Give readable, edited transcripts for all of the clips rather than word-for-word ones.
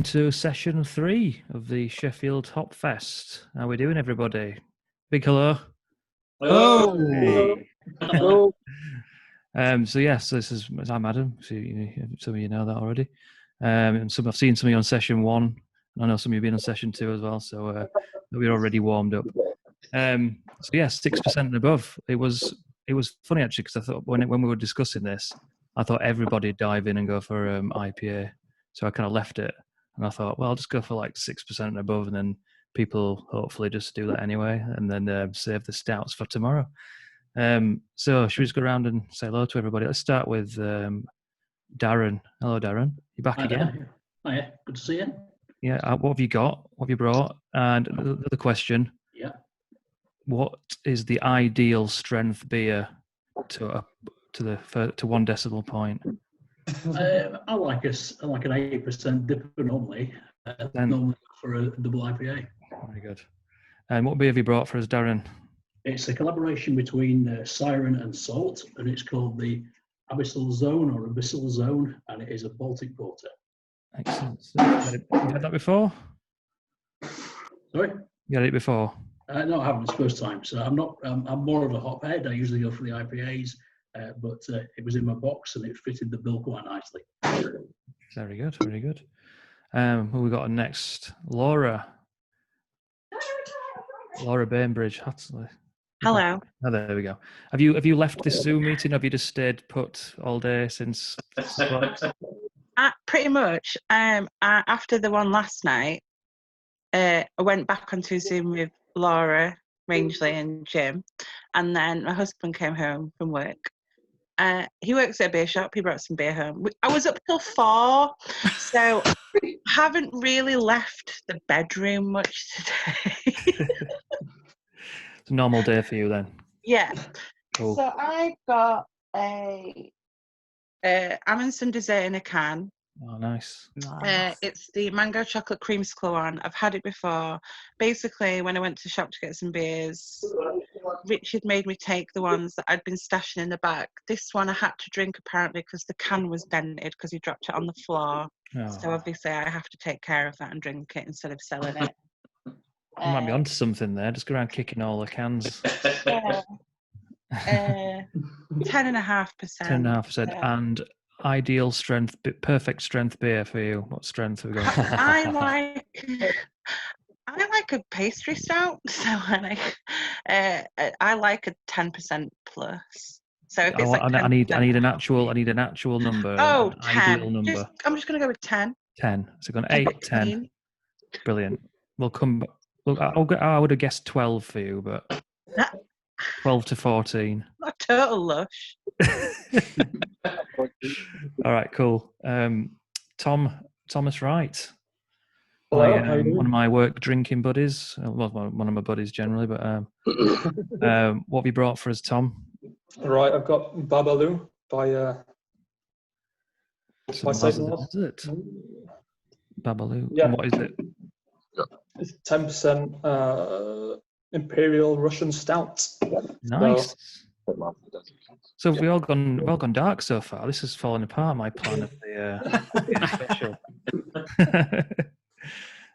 To session 3 of the Sheffield Hopfest. How we doing, everybody? Big hello. Hello. Hey. Hello. So I'm Adam. So some of you know that already. And I've seen some of you on session 1. I know some of you have been on session 2 as well. So we're already warmed up. 6% and above. It was funny actually, because I thought when we were discussing this, I thought everybody'd dive in and go for IPA. So I kind of left it. And I thought, well, I'll just go for like 6% and above, and then people hopefully just do that anyway, and then save the stouts for tomorrow. So should we just go around and say hello to everybody? Let's start with Darren. Hello, Darren. You back again? Hi, good to see you. Yeah. What have you got? What have you brought? And the other question. Yeah. What is the ideal strength beer to 1 decimal point? I like an 8% dipper normally. Normally for a double IPA. Very good. And what beer have you brought for us, Darren? It's a collaboration between Siren and Salt, and it's called the Abyssal Zone, and it is a Baltic porter. Excellent. Have you had that before? Sorry? You had it before? No, I haven't. It's the first time. So I'm more of a hophead. I usually go for the IPAs, but it was in my box and it fitted the bill quite nicely. Very good. Very good. Who we got next? Laura. Laura Bainbridge, Hatsley. Hello. Oh, there we go. Have you left this Zoom meeting? Have you just stayed put all day since? Pretty much. After the one last night, I went back onto Zoom with Laura, Rangeley, and Jim, and then my husband came home from work. He works at a beer shop. He brought some beer home. I was up till 4, so haven't really left the bedroom much today. It's a normal day for you then. Yeah. Cool. So I got a Amundsen dessert in a can. Oh, nice. It's the mango chocolate creamsicle one. I've had it before. Basically, when I went to the shop to get some beers, Richard made me take the ones that I'd been stashing in the back. This one I had to drink apparently because the can was dented because he dropped it on the floor. Oh. So obviously I have to take care of that and drink it instead of selling it. You might be onto something there. Just go around kicking all the cans. 10.5%. 10.5%. And ideal strength, perfect strength beer for you. What strength have we got? I like a pastry stout, so I like a 10% plus. So if it's I need an actual number. Oh, an 10. Ideal number. I'm just going to go with 10. 10. So going 8, 10. Brilliant. We'll come back. Look, I would have guessed 12 for you, but 12 to 14. A total lush. All right, cool. Thomas Wright. Hello, One of my work drinking buddies. Well, one of my buddies generally, but what have you brought for us, Tom? Right, I've got Babalu by St. Desert. Babalu. Yeah. And what is it? It's 10% Imperial Russian Stout. Nice. So we've all gone dark so far. This is falling apart. My plan of the special.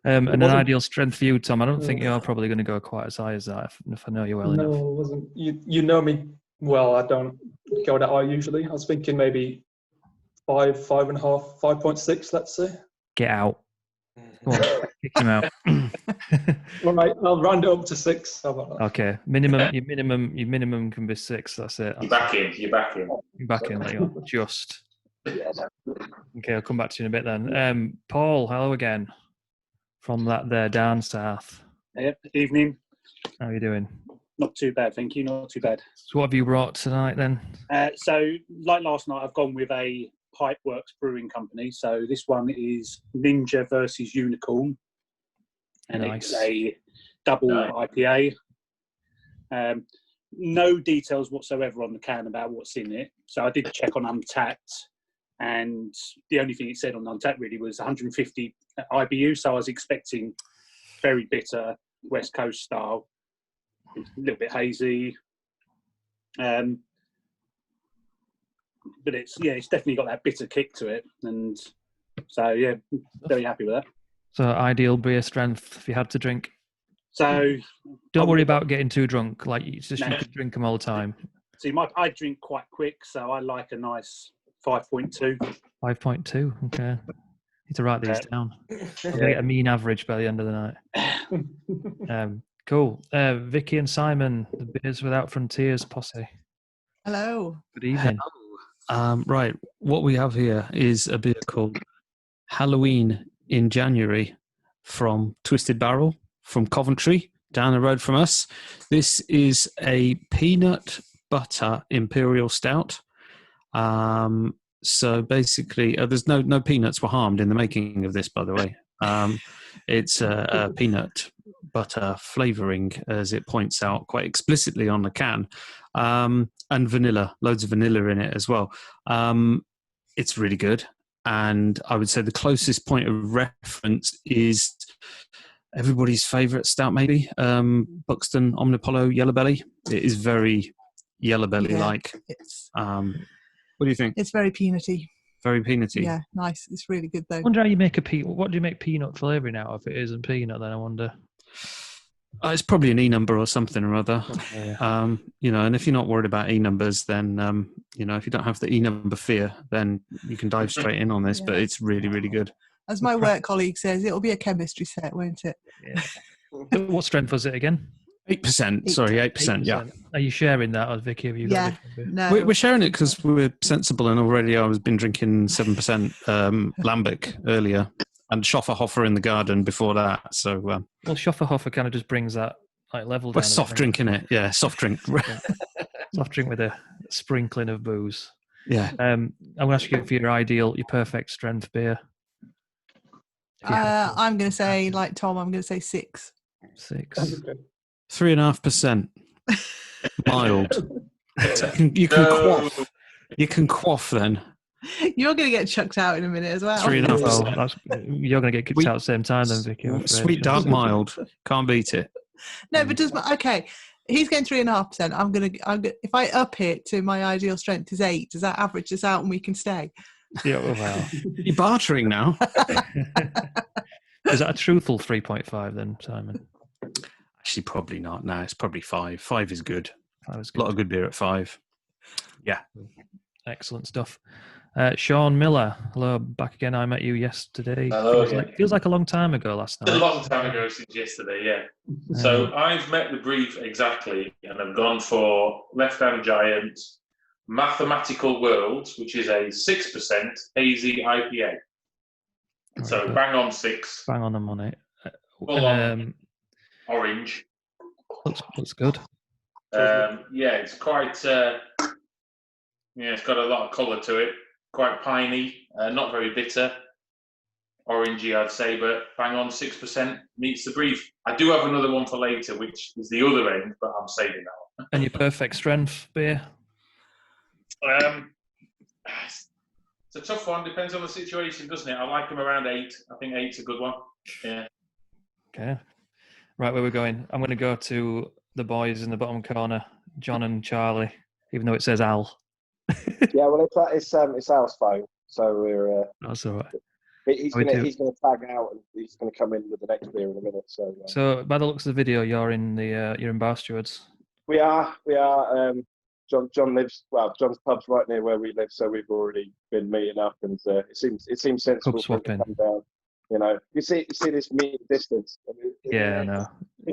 And an ideal strength for you, Tom. I don't think you're probably going to go quite as high as that if I know you well enough. No, it wasn't. You know me well. I don't go that high usually. I was thinking maybe 5.5, 5.6, let's say. Get out. Go on, kick him out. All right, I'll round it up to 6. How about that? Okay, your minimum can be 6. That's it. You're back in. You're back in. There you go. Just. Okay, I'll come back to you in a bit then. Paul, hello again. From that there down south. Yep. Evening. How are you doing? Not too bad, thank you. Not too bad. So what have you brought tonight then? So, like last night, I've gone with a Pipeworks Brewing Company. So this one is Ninja versus Unicorn, and Nice. It's a double IPA. No details whatsoever on the can about what's in it. So I did check on Untapped, and the only thing it said on Untapped really was 150 IBU. So I was expecting very bitter West Coast style, a little bit hazy. But it's definitely got that bitter kick to it, and So yeah, very happy with that. So ideal beer strength if you had to drink. So Don't worry about getting too drunk. Like it's just No. you could drink them all the time. see, I drink quite quick, so I like a nice 5.2. 5.2. Okay. Need to write these down. I'm gonna get a mean average by the end of the night. Cool. Vicky and Simon, the Beers Without Frontiers posse. Hello. Good evening. Right, what we have here is a beer called Halloween in January from Twisted Barrel from Coventry, down the road from us. This is a peanut butter imperial stout. So basically, there's no peanuts were harmed in the making of this, by the way. It's a peanut butter flavouring, as it points out quite explicitly on the can, and vanilla, loads of vanilla in it as well. It's really good, and I would say the closest point of reference is everybody's favourite stout, maybe Buxton Omnipollo Yellow Belly. It is very Yellow Belly like. What do you think? It's very peanutty. Very peanutty. Yeah, nice. It's really good though. I wonder how you make a peanut. What do you make peanut flavouring out of? If it isn't peanut, then I wonder. It's probably an E number or something or other. Yeah. And if you're not worried about E numbers, then if you don't have the E number fear, then you can dive straight in on this. Yeah. But it's really, really good. As my work colleague says, it'll be a chemistry set, won't it? Yeah. So what strength was it again? 8%. Sorry, 8%. Yeah. Are you sharing that, or Vicky? Have you got Yeah. a different beer? No. We're sharing it because we're sensible, and already I was been drinking 7% Lambic earlier, and Schofferhofer in the garden before that. So Well, Schofferhofer kind of just brings that like level down. we're soft drinking it. Yeah, soft drink. Soft drink with a sprinkling of booze. Yeah. I'm going to ask you for your perfect strength beer. If you have to. I'm going to say, like Tom, I'm going to say 6. 6. 3.5%. Mild. So you can quaff. You can quaff then. You're going to get chucked out in a minute as well. 3.5%. You're going to get kicked out at the same time then, Vicky. I'm afraid. Sweet dark mild. Can't beat it. No, but he's getting 3.5%. I'm gonna if I up it to my ideal strength is 8, does that average us out and we can stay? Yeah, well. You're bartering now. Is that a truthful 3.5 then, Simon? Actually, probably not. No, it's probably 5. 5 is good. That was A lot of good beer at 5. Yeah. Excellent stuff. Sean Miller, hello, back again. I met you yesterday. Hello, feels like a long time ago last night. A long time ago since yesterday, yeah. So I've met the brief exactly, and I've gone for Left Hand Giant Mathematical Worlds, which is a 6% hazy IPA. Right, So bang on 6. Bang on the money. Full on orange. Looks good. It's quite. It's got a lot of colour to it. Quite piney, not very bitter. Orangey, I'd say, but bang on 6% meets the brief. I do have another one for later, which is the other end, but I'm saving that one. And your perfect strength beer? It's a tough one. Depends on the situation, doesn't it? I like them around 8. I think 8's a good one. Yeah. Okay. Right, where we're going. I'm going to go to the boys in the bottom corner, John and Charlie, even though it says Al. Yeah, well, it's Al's phone, so we're. That's all right. He's going to tag out, and he's going to come in with the next beer in a minute. So by the looks of the video, you're in Bar Stewards. We are. John lives. Well, John's pub's right near where we live, so we've already been meeting up, and it seems sensible for him to come down. You know, you see this meet distance. I know.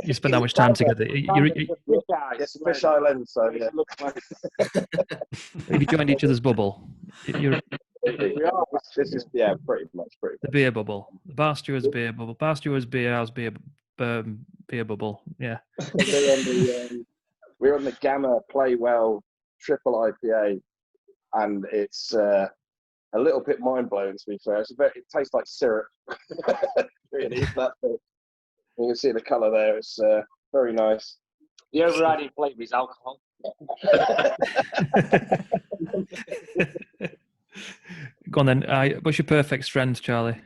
You spend that much time together. It's a fish island, so yeah. Have you joined each other's bubble? We are. This is pretty much. The beer bubble, the Bar Stewards beer bubble, Bar Stewards beer house beer bubble. Yeah. We're on the Gamma Play Well Triple IPA, and it's a little bit mind blowing, to be fair. It tastes like syrup. Really, you can see the colour there. It's very nice. The overriding flavour is alcohol. Go on then. What's your perfect strength, Charlie?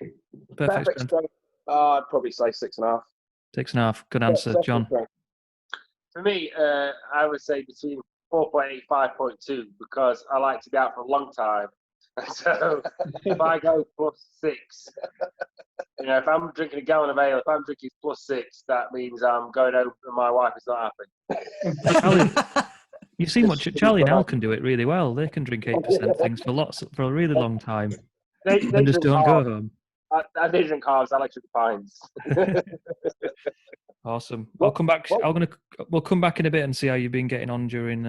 Perfect strength. I'd probably say 6.5. 6.5. Good answer, John. For me, I would say between 4.8 5.2 because I like to be out for a long time So if I go +6, if I'm drinking a gallon of ale, if I'm drinking +6, that means I'm going home and my wife is not happy. Charlie, you've seen what Charlie and Al can do it really well. They can drink 8% things for a really long time. They And just drink don't go carbs. home. They drink carbs. I like to drink pints. Awesome. I'll come back. We'll come back in a bit and see how you've been getting on during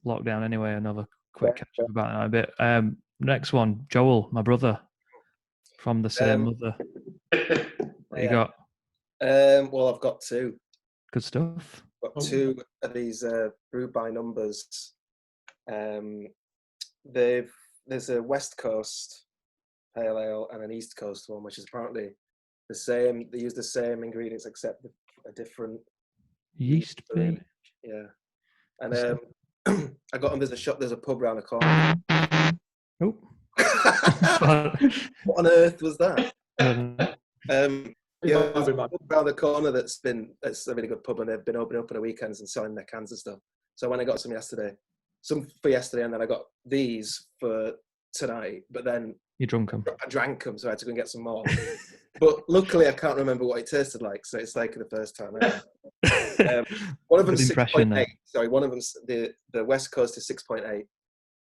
lockdown. Anyway, another quick catch up about that in a bit. Next one, Joel, my brother, from the same mother. What you got? Well, I've got two. Good stuff. Got two of these brewed by numbers. There's a West Coast pale ale and an East Coast one, which is apparently the same. They use the same ingredients except a different yeast. Maybe. Yeah, and I got them. There's a shop. There's a pub around the corner. Oh, what on earth was that? Yeah, there's a pub around the corner that's a really good pub, and they've been opening up on the weekends and selling their cans and stuff. So when I got some for yesterday, and then I got these for tonight. But then you drunk them. I drank them, so I had to go and get some more. But luckily, I can't remember what it tasted like, so it's like the first time. One of them 6.8. Sorry, one of them the West Coast is 6.8,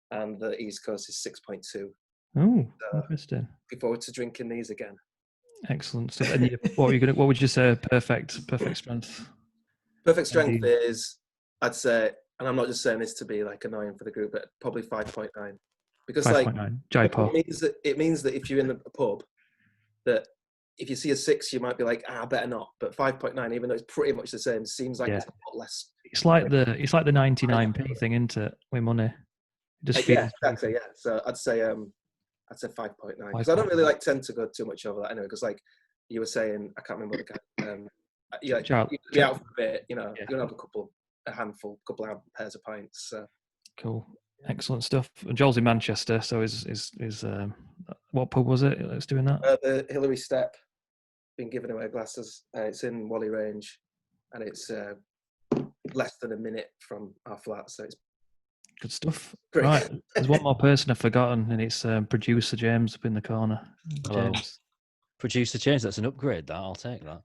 and the East Coast is 6.2. Oh, interesting. Looking forward to drinking these again. Excellent stuff. And what would you say? Perfect strength. Perfect strength is, I'd say, and I'm not just saying this to be like annoying for the group, but probably 5.9. Because 5.9. Jaipur. It means that if you're in a pub, that if you see a 6, you might be like, I better not. But 5.9, even though it's pretty much the same, seems like it's a lot less. It's like the 99p thing, isn't it? With money. It just feels exactly. Yeah. So I'd say 5.9 because I don't really tend to go too much over that anyway. Because like you were saying, I can't remember what the kind. You be out for a bit, you're gonna have a handful, couple of pairs of pints. So. Cool. Excellent stuff. And Joel's in Manchester, so is what pub was it that's doing that? The Hillary Step. Been giving away glasses. It's in Whalley Range, and it's less than a minute from our flat, so it's good stuff. great. Right, there's one more person I've forgotten, and it's producer James up in the corner. Hello. James. Producer James, that's an upgrade. That I'll take that.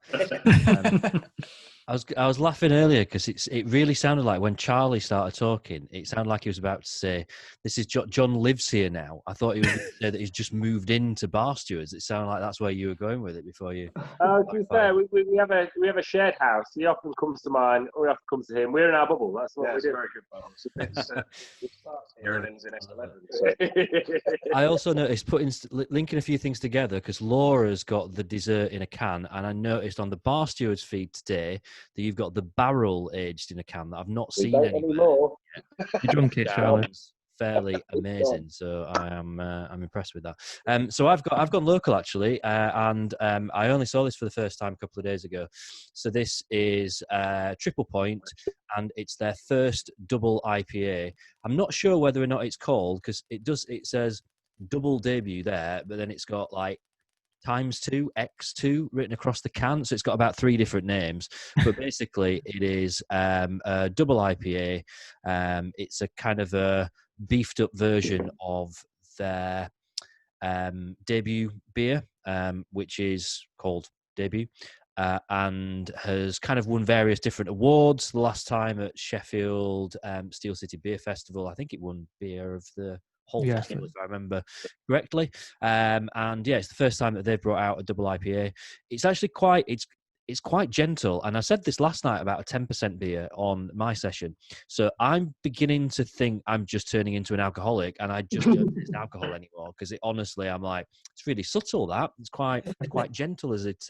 I was laughing earlier because it really sounded like when Charlie started talking, it sounded like he was about to say, "This is John lives here now." I thought he was going to say that he's just moved into Bar Stewards. It sounded like that's where you were going with it before you. To be fair, we have a shared house. He often comes to mine, or he often comes to him. We're in our bubble. That's what we do. Very good. It starts here and ends in S11. I also noticed linking a few things together because Laura's got the dessert in a can, and I noticed on the Bar Stewards feed today that you've got the barrel aged in a can that I've not seen anymore. You drunk it, Charlie? Fairly amazing. So I'm impressed with that. So I've gone local actually, and I only saw this for the first time a couple of days ago. So this is Triple Point, and it's their first double IPA. I'm not sure whether or not it's called because it says double debut there, but then it's got like ×2 X2 written across the can, so it's got about 3 different names, but basically it is a double IPA. It's a kind of a beefed up version of their debut beer, which is called Debut, and has kind of won various different awards. The last time at Sheffield Steel City Beer Festival, I think it won Beer of the whole festival, if I remember correctly. And yeah, it's the first time that they've brought out a double IPA. It's actually it's quite gentle. And I said this last night about a 10% beer on my session. So I'm beginning to think I'm just turning into an alcoholic, and I just don't taste alcohol anymore because honestly, I'm like, it's really subtle. That it's quite gentle as it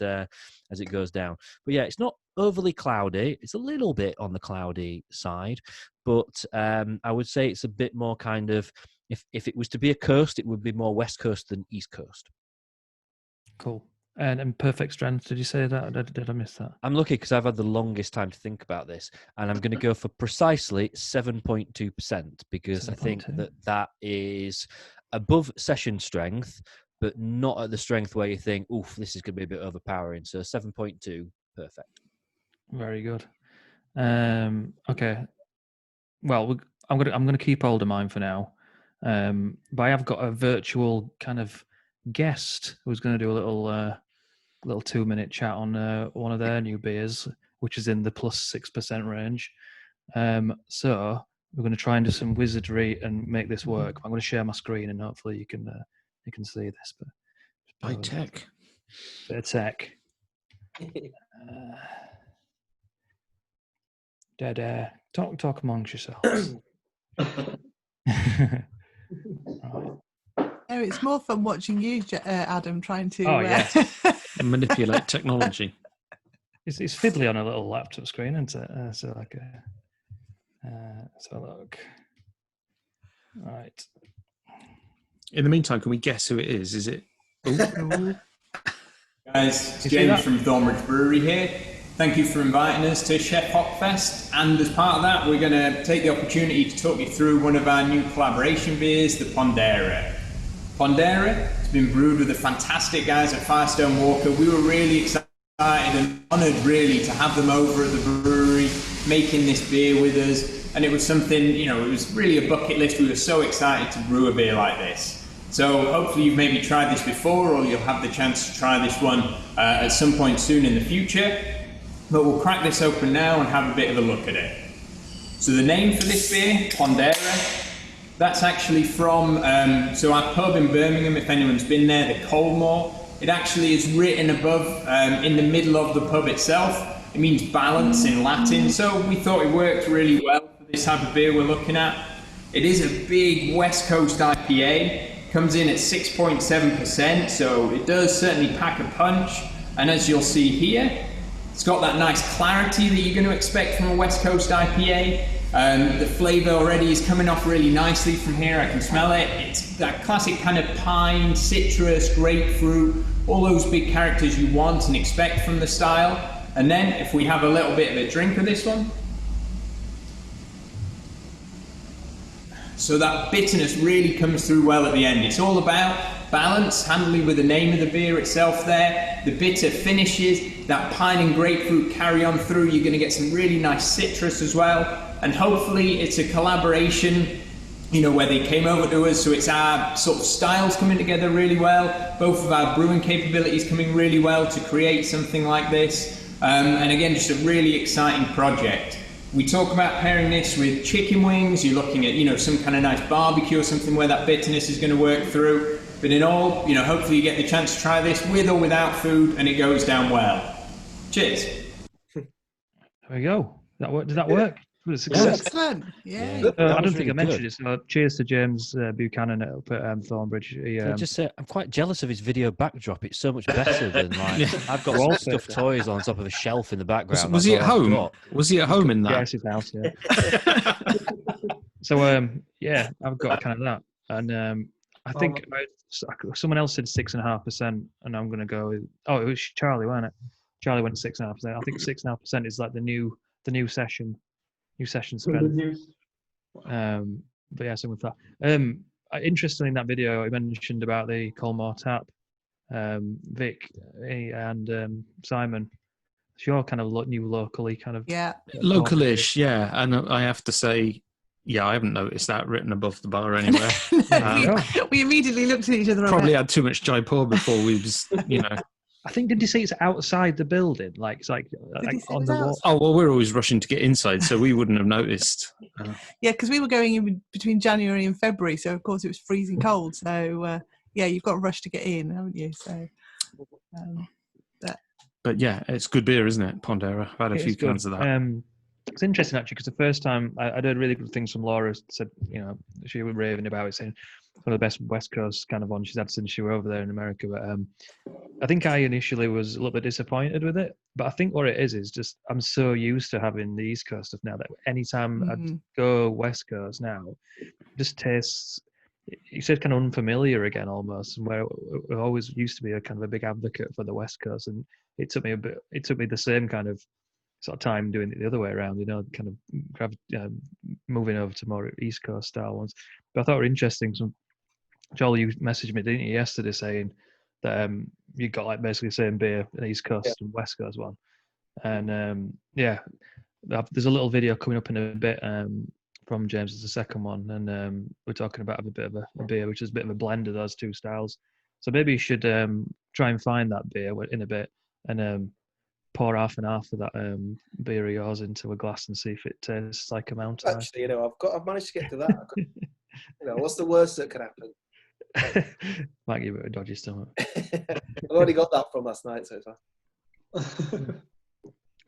goes down. But yeah, it's not overly cloudy. It's a little bit on the cloudy side, but I would say it's a bit more kind of, if it was to be a coast, it would be more West Coast than East Coast. Cool. And perfect strength, did you say that? Did I miss that? I'm lucky because I've had the longest time to think about this, and I'm going to go for precisely 7.2% because 7.2. I think that is above session strength, but not at the strength where you think, oof, this is going to be a bit overpowering. So 7.2, perfect. Very good. Okay. Well, I'm going to keep hold of mine for now. But I have got a virtual kind of guest who's going to do a little 2-minute chat on one of their new beers, which is in the plus 6% range. So we're going to try and do some wizardry and make this work. I'm going to share my screen and hopefully you can see this. But high tech. Bit of tech. Dead air. Talk amongst yourselves. Right. Oh, it's more fun watching you, Adam, trying to manipulate technology. It's fiddly on a little laptop screen, isn't it? So like let's have a look. Right. In the meantime, can we guess who it is? Is it? Guys, it's James from Thornbridge Brewery here. Thank you for inviting us to Sheffield Hopfest, and as part of that, we're going to take the opportunity to talk you through one of our new collaboration beers, the Pondera. Pondera has been brewed with the fantastic guys at Firestone Walker. We were really excited and honoured, really, to have them over at the brewery, making this beer with us, and it was something, it was really a bucket list. We were so excited to brew a beer like this. So hopefully you've maybe tried this before, or you'll have the chance to try this one at some point soon in the future. But we'll crack this open now and have a bit of a look at it. So the name for this beer, Pondera, that's actually from our pub in Birmingham, if anyone's been there, the Colmore. It actually is written above, in the middle of the pub itself. It means balance in Latin, so we thought it worked really well for this type of beer we're looking at. It is a big West Coast IPA, comes in at 6.7%, so it does certainly pack a punch. And as you'll see here, it's got that nice clarity that you're going to expect from a West Coast IPA. The flavour already is coming off really nicely from here. I can smell it. It's that classic kind of pine, citrus, grapefruit, all those big characters you want and expect from the style. And then if we have a little bit of a drink of this one. So that bitterness really comes through well at the end. It's all about balance, handily with the name of the beer itself there. The bitter finishes, that pine and grapefruit carry on through. You're going to get some really nice citrus as well. And hopefully it's a collaboration, where they came over to us. So it's our sort of styles coming together really well. Both of our brewing capabilities coming really well to create something like this. And again, just a really exciting project. We talk about pairing this with chicken wings. You're looking at, some kind of nice barbecue or something where that bitterness is going to work through. But in all, hopefully you get the chance to try this with or without food and it goes down well. Cheers. There we go. Does that work? Excellent. Yeah. I don't think I mentioned it. So cheers to James Buchanan up at Thornbridge. Can I just say, I'm quite jealous of his video backdrop. It's so much better than I've got some stuffed toys on top of a shelf in the background. Was he at home? Was he at home in that? Yeah, it's his house. Yeah. So I've got kind of that, and I think someone else said 6.5%, and I'm going to go with. Oh, it was Charlie, wasn't it? Charlie went 6.5%. I think 6.5% is like the new session. New session spend. But yeah, same with that. Interestingly, in that video, I mentioned about the Colmore tap. Vic and Simon, it's your kind of new locally kind of. Yeah. Localish, yeah. And I have to say, I haven't noticed that written above the bar anywhere. We immediately looked at each other. Probably had too much Jaipur before we was, I think, did you say it's outside the building? It's like on the wall? Oh, well, we're always rushing to get inside, so we wouldn't have noticed. Yeah, because we were going in between January and February, so of course it was freezing cold. So, you've got to rush to get in, haven't you? So, But yeah, it's good beer, isn't it, Pondera? I've had a few cans of that. It's interesting, actually, because the first time I heard really good things from Laura. Said, she was raving about it, saying it's one of the best West Coast kind of ones she's had since she was over there in America. But I think I initially was a little bit disappointed with it. But I think what it is just I'm so used to having the East Coast stuff now that anytime I go West Coast now, it just tastes. You said kind of unfamiliar again almost, and where I always used to be a kind of a big advocate for the West Coast, and it took me the same kind of sort of time doing it the other way around, kind of moving over to more East Coast style ones. But I thought it was interesting. Joel, you messaged me, didn't you, yesterday, saying that you got like basically the same beer, an East Coast and West Coast one. And there's a little video coming up in a bit from James is the second one, and we're talking about a bit of a beer, which is a bit of a blend of those two styles. So maybe you should try and find that beer in a bit, and pour half and half of that beer of yours into a glass and see if it tastes like a mountain. Actually, I've managed to get to that. What's the worst that could happen? Might give it a dodgy stomach. I've already got that from last night so far.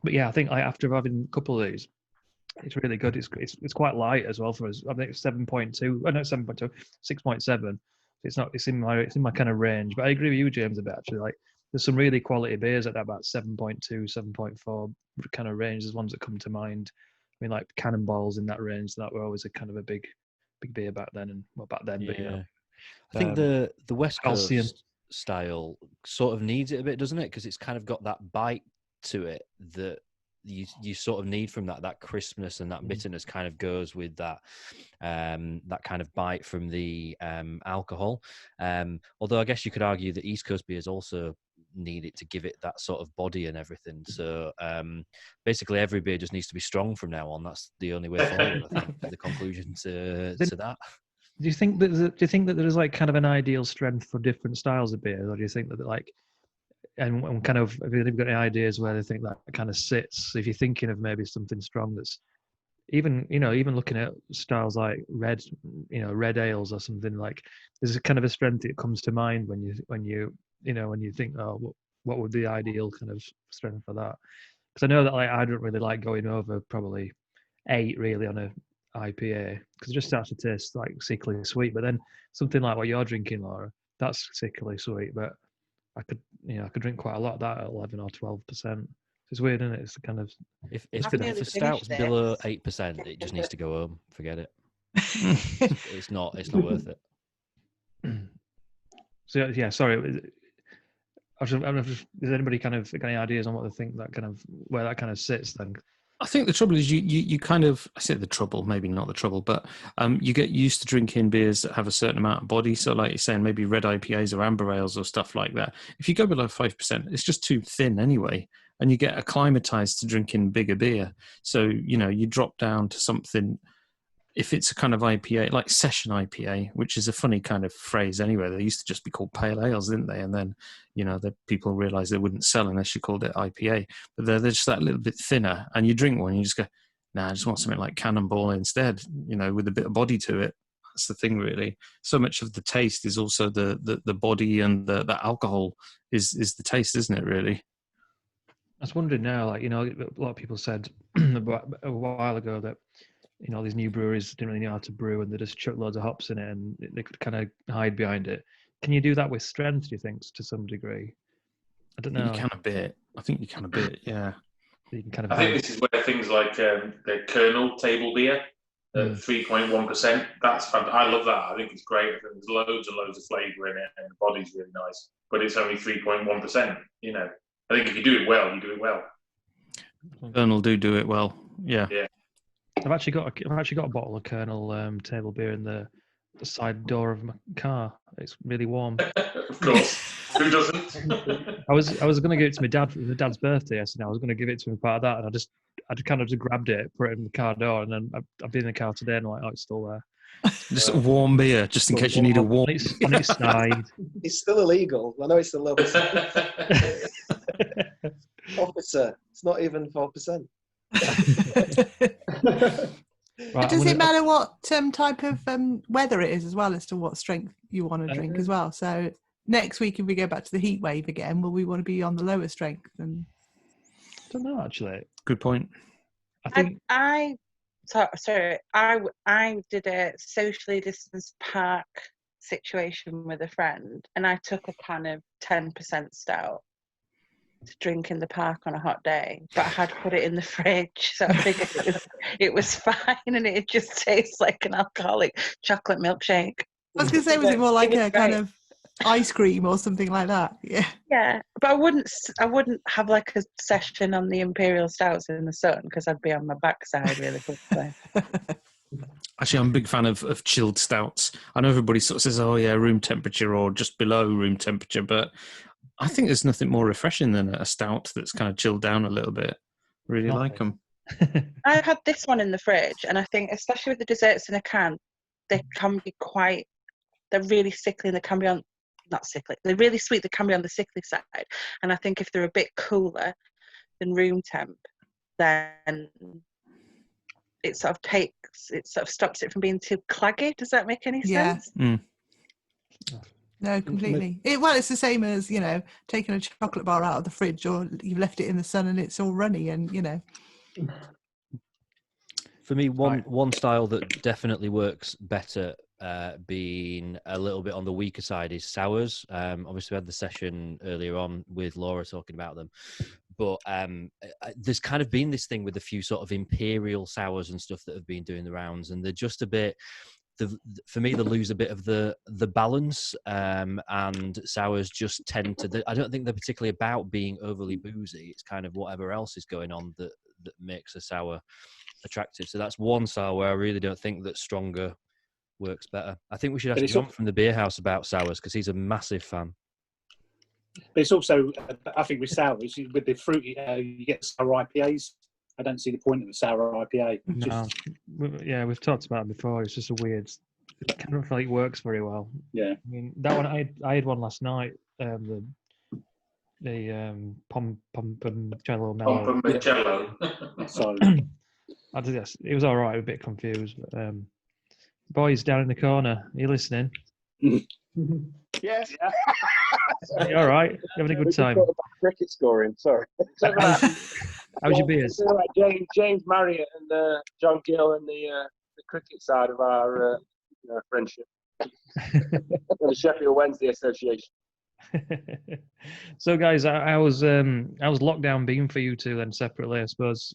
But yeah, I think after having a couple of these, it's really good. It's quite light as well for us. I think it's 7.2. Oh, no, 7.2, 6.7. It's in my kind of range. But I agree with you, James, a bit actually. Like there's some really quality beers at that about 7.2, 7.4 kind of range. There's ones that come to mind. I mean, like Cannonballs in that range. That were always a kind of a big beer back then, but Yeah. I think the West Coast style sort of needs it a bit, doesn't it? Because it's kind of got that bite to it that you sort of need from that crispness, and that bitterness kind of goes with that that kind of bite from the alcohol. Although I guess you could argue that East Coast beers also need it to give it that sort of body and everything. So basically every beer just needs to be strong from now on. That's the only way forward, I think, the conclusion to that. Do you think that there's like kind of an ideal strength for different styles of beer, or do you think that like, and kind of, have you got any ideas where they think that kind of sits? If you're thinking of maybe something strong that's even looking at styles like red ales or something, like there's a kind of a strength that comes to mind when you think, oh, what would be the ideal kind of strength for that? Because I know that like I don't really like going over probably 8 really on a IPA, because it just starts to taste like sickly sweet. But then something like what you're drinking, Laura, that's sickly sweet, but I could drink quite a lot of that at 11 or 12%. It's weird, isn't it? It's kind of if the stout's below 8%, it just needs to go home. Forget it. It's not worth it. So yeah, sorry. Does anybody kind of got any ideas on what they think that kind of where that kind of sits then? I think the trouble is you kind of, I say the trouble, maybe not the trouble, but you get used to drinking beers that have a certain amount of body. So like you're saying, maybe red IPAs or amber ales or stuff like that. If you go below 5%, it's just too thin anyway. And you get acclimatized to drinking bigger beer. So, you drop down to something, if it's a kind of IPA, like session IPA, which is a funny kind of phrase anyway. They used to just be called pale ales, didn't they? And then, the people realized they wouldn't sell unless you called it IPA. But they're just that little bit thinner. And you drink one, and you just go, nah, I just want something like Cannonball instead, with a bit of body to it. That's the thing, really. So much of the taste is also the body, and the alcohol is the taste, isn't it, really? I was wondering now, like, a lot of people said a while ago that, these new breweries didn't really know how to brew, and they just chuck loads of hops in it, and they could kind of hide behind it. Can you do that with strength, do you think, to some degree? I don't know. You can a bit. I think you can a bit, yeah. You can kind of. I think this is where things like the Colonel table beer, 3.1%. That's fantastic. I love that. I think it's great. I think there's loads and loads of flavour in it, and the body's really nice. But it's only 3.1%. I think if you do it well, you do it well. Colonel do it well. Yeah. Yeah. I've actually got a bottle of Colonel table beer in the side door of my car. It's really warm. Of course. Who doesn't? I was going to give it to my dad for my dad's birthday yesterday. I was going to give it to him part of that, and I kind of just grabbed it, put it in the car door, and then I've been in the car today, and I'm like, oh, it's still there. Just a warm beer, just in case you need a warm. On its side. It's still illegal. I know it's still level. Officer, it's not even 4%. Right, does it matter what type of weather it is as well as to what strength you want to drink as well? So next week, if we go back to the heat wave again, will we want to be on the lower strength? And I don't know, actually. Good point. I think I did a socially distanced park situation with a friend, and I took a can of 10% stout to drink in the park on a hot day, but I had put it in the fridge, so I figured it was fine, and it just tastes like an alcoholic chocolate milkshake. I was going to say, was it more like a kind of ice cream or something like that? Yeah, but I wouldn't have like a session on the imperial stouts in the sun, because I'd be on my backside really quickly. Actually, I'm a big fan of chilled stouts. I know everybody sort of says, oh yeah, room temperature or just below room temperature, but I think there's nothing more refreshing than a stout that's kind of chilled down a little bit. Really like them. I've had this one in the fridge, and I think, especially with the desserts in a can, they can be they're really sickly, and they can be not sickly, they're really sweet, they can be on the sickly side. And I think if they're a bit cooler than room temp, then it sort of stops it from being too claggy. Does that make any sense? No, completely. It's the same as, taking a chocolate bar out of the fridge, or you've left it in the sun and it's all runny, and For me, one style that definitely works better, being a little bit on the weaker side, is sours. Obviously, we had the session earlier on with Laura talking about them, but there's kind of been this thing with a few sort of imperial sours and stuff that have been doing the rounds, and they're just a bit. For me, they lose a bit of the balance, and sours just tend to. I don't think they're particularly about being overly boozy. It's kind of whatever else is going on that makes a sour attractive. So that's one style where I really don't think that stronger works better. I think we should ask John from the beer house about sours, because he's a massive fan. But it's also, I think with sours, with the fruity, you get sour IPAs. I don't see the point of a sour IPA. No. Yeah, we've talked about it before. It's just a weird. I don't feel like it works very well. Yeah. I mean, that one I had one last night. The Pomponcello Mellow. Pomponcello. So it was all right. A bit confused. But, boys down in the corner, are you listening? Yes. You all right? You having a good time? Cricket scoring. Sorry. How's your beers? James Marriott and John Gill and the cricket side of our friendship. The Sheffield Wednesday Association. So, guys, I was lockdown beam for you two then separately, I suppose.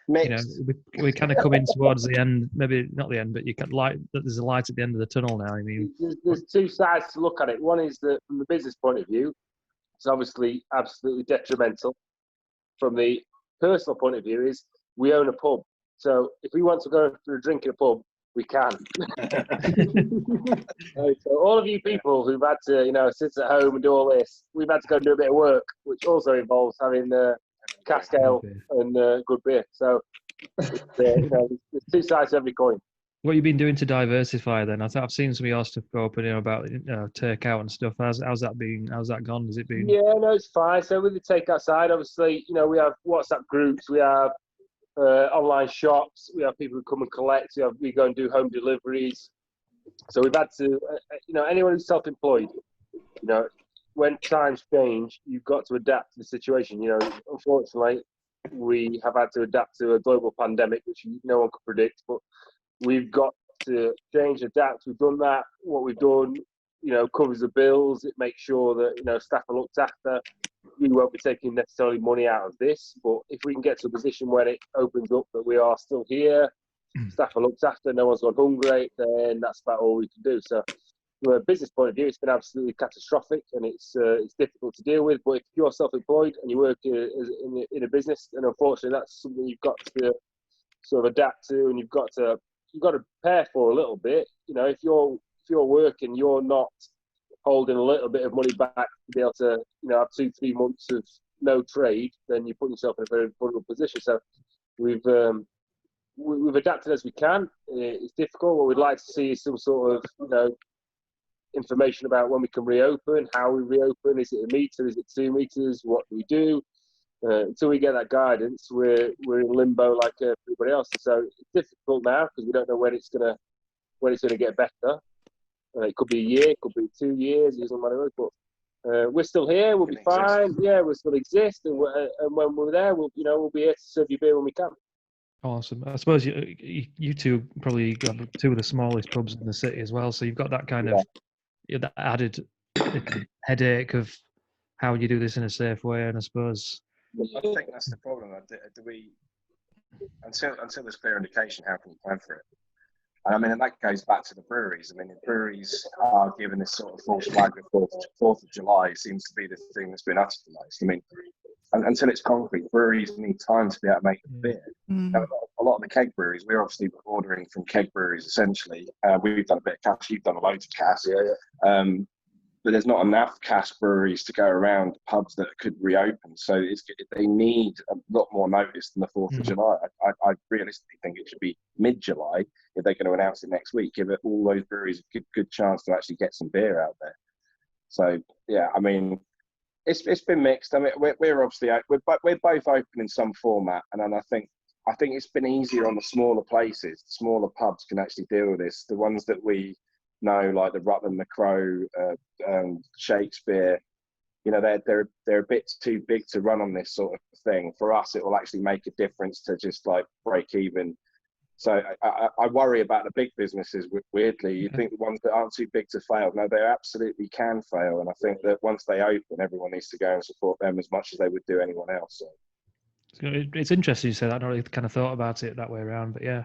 Mixed. We kind of come in towards the end, maybe not the end, but you can there's a light at the end of the tunnel now. I mean, there's two sides to look at it. One is that from the business point of view, it's obviously absolutely detrimental. From the personal point of view, is we own a pub, so if we want to go for a drink in a pub, we can. So all of you people who've had to, sit at home and do all this, we've had to go and do a bit of work, which also involves having cask ale and good beer. So there's two sides to every coin. What have you been doing to diversify then? I've seen some of your stuff go up and about takeout and stuff. How's that been? How's that gone? Has it been? Yeah, no, it's fine. So with the takeout side, obviously, we have WhatsApp groups, we have online shops, we have people who come and collect, we go and do home deliveries. So we've had to, anyone who's self-employed, when times change, you've got to adapt to the situation. Unfortunately, we have had to adapt to a global pandemic, which no one could predict, but we've got to change, adapt. We've done that. What we've done, covers the bills. It makes sure that, staff are looked after. We won't be taking necessarily money out of this, but if we can get to a position where it opens up that we are still here, staff are looked after, no one's gone hungry, then that's about all we can do. So from a business point of view, it's been absolutely catastrophic, and it's difficult to deal with. But if you're self-employed and you work in a business, then unfortunately that's something you've got to sort of adapt to, and you've got to prepare for a little bit. If you're working, you're not holding a little bit of money back to be able to have 2-3 months of no trade, then you put yourself in a very vulnerable position. So we've adapted as we can. It's difficult. What we'd like to see is some sort of information about when we can reopen, how we reopen. Is it a metre? Is it 2 meters? What do we do? Until we get that guidance, we're in limbo like everybody else. So it's difficult now because we don't know when it's gonna get better. It could be a year, it could be 2 years, it doesn't matter. But we're still here. We'll be fine. Yeah, we'll still exist, and when we're there, we'll be here to serve you beer when we can. Awesome. I suppose you two probably got two of the smallest pubs in the city as well, so you've got that kind of that added headache of how you do this in a safe way. And I suppose I think that's the problem. Do we until there's clear indication, how can we plan for it? And I mean, and that goes back to the breweries. I mean, the breweries are given this sort of false flag of 4th of July seems to be the thing that's been uttermost. I mean, until it's concrete, breweries need time to be able to make the beer. A lot of the keg breweries, we're obviously ordering from keg breweries essentially. We've done a bit of cash, you've done a load of cash. but there's not enough cask breweries to go around, pubs that could reopen. So they need a lot more notice than the 4th of July. I realistically think it should be mid-July if they're going to announce it next week. Give it all those breweries a good chance to actually get some beer out there. So yeah, I mean, it's been mixed. I mean, we're obviously we're both open in some format, and then I think it's been easier on the smaller places. Smaller pubs can actually deal with this. The ones that we know, like the Rutland, the Crow, Shakespeare, you know, they're a bit too big to run on this sort of thing. For us, it will actually make a difference to just like break even. So I worry about the big businesses. Weirdly, you think the ones that aren't too big to fail? No, they absolutely can fail. And I think that once they open, everyone needs to go and support them as much as they would do anyone else. So. It's interesting you say that. I not really kind of thought about it that way around, but yeah.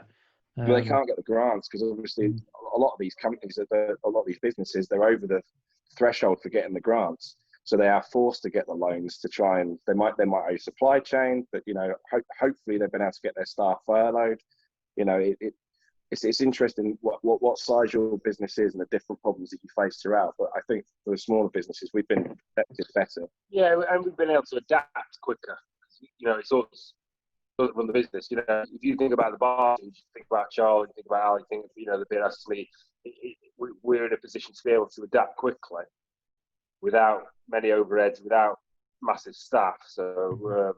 Well, they can't get the grants because obviously a lot of these companies, a lot of these businesses, they're over the threshold for getting the grants. So they are forced to get the loans to try and they might owe supply chain, but you know, hopefully they've been able to get their staff furloughed. You know, it's interesting what size your business is and the different problems that you face throughout. But I think for the smaller businesses, we've been protected better. Yeah, and we've been able to adapt quicker. You know, it's always run the business. You know, if you think about the bar, you think about Charlie, you think about Ali, think the beer Astley. We're in a position to be able to adapt quickly without many overheads, without massive staff. So.